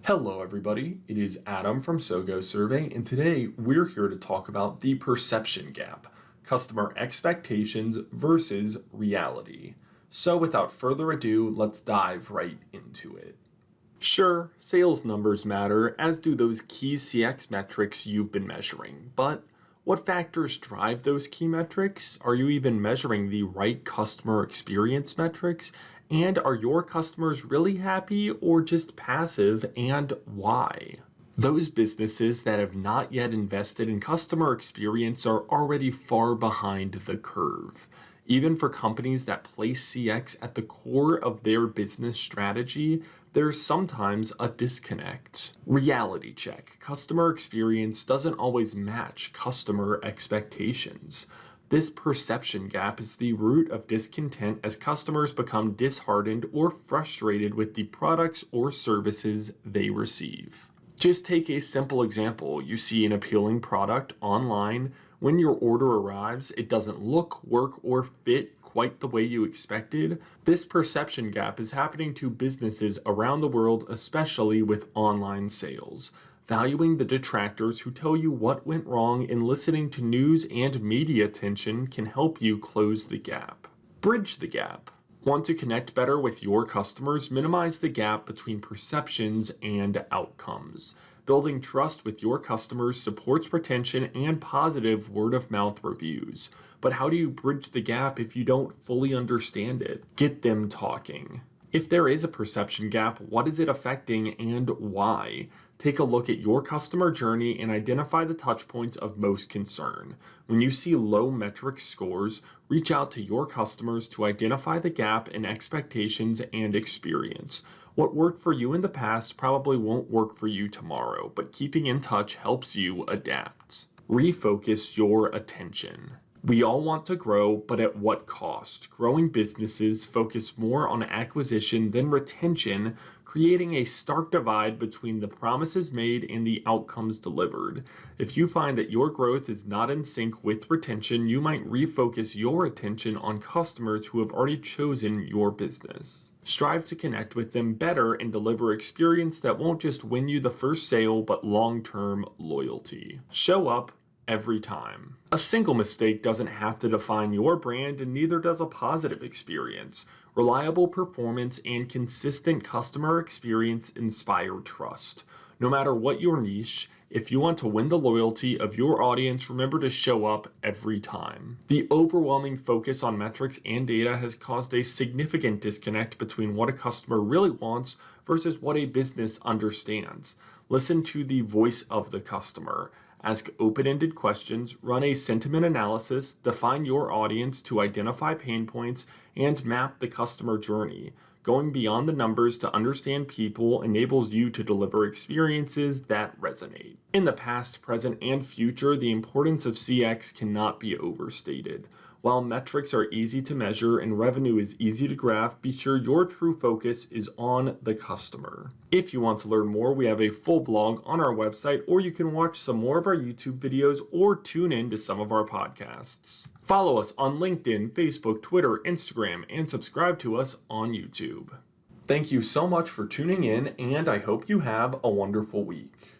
Hello everybody, it is Adam from SoGoSurvey, and today we're here to talk about the perception gap, customer expectations versus reality. So without further ado, let's dive right into it. Sure, sales numbers matter, as do those key CX metrics you've been measuring, but what factors drive those key metrics? Are you even measuring the right customer experience metrics? And are your customers really happy or just passive, and why? Those businesses that have not yet invested in customer experience are already far behind the curve. Even for companies that place CX at the core of their business strategy, there's sometimes a disconnect. Reality check. Customer experience doesn't always match customer expectations. This perception gap is the root of discontent as customers become disheartened or frustrated with the products or services they receive. Just take a simple example. You see an appealing product online. When your order arrives, it doesn't look, work, or fit quite the way you expected. This perception gap is happening to businesses around the world, especially with online sales. Valuing the detractors who tell you what went wrong and listening to news and media attention can help you close the gap. Bridge the gap. Want to connect better with your customers? Minimize the gap between perceptions and outcomes. Building trust with your customers supports retention and positive word-of-mouth reviews. But how do you bridge the gap if you don't fully understand it? Get them talking. If there is a perception gap, what is it affecting and why? Take a look at your customer journey and identify the touch points of most concern. When you see low metric scores, reach out to your customers to identify the gap in expectations and experience. What worked for you in the past probably won't work for you tomorrow, but keeping in touch helps you adapt. Refocus your attention. We all want to grow, but at what cost? Growing businesses focus more on acquisition than retention, creating a stark divide between the promises made and the outcomes delivered. If you find that your growth is not in sync with retention, you might refocus your attention on customers who have already chosen your business. Strive to connect with them better and deliver experience that won't just win you the first sale, but long-term loyalty. Show up every time. A single mistake doesn't have to define your brand, and neither does a positive experience. Reliable performance and consistent customer experience inspire trust. No matter what your niche, if you want to win the loyalty of your audience, remember to show up every time. The overwhelming focus on metrics and data has caused a significant disconnect between what a customer really wants versus what a business understands. Listen to the voice of the customer. Ask open-ended questions, run a sentiment analysis, define your audience to identify pain points, and map the customer journey. Going beyond the numbers to understand people enables you to deliver experiences that resonate. In the past, present, and future, the importance of CX cannot be overstated. While metrics are easy to measure and revenue is easy to graph, be sure your true focus is on the customer. If you want to learn more, we have a full blog on our website, or you can watch some more of our YouTube videos or tune in to some of our podcasts. Follow us on LinkedIn, Facebook, Twitter, Instagram, and subscribe to us on YouTube. Thank you so much for tuning in, and I hope you have a wonderful week.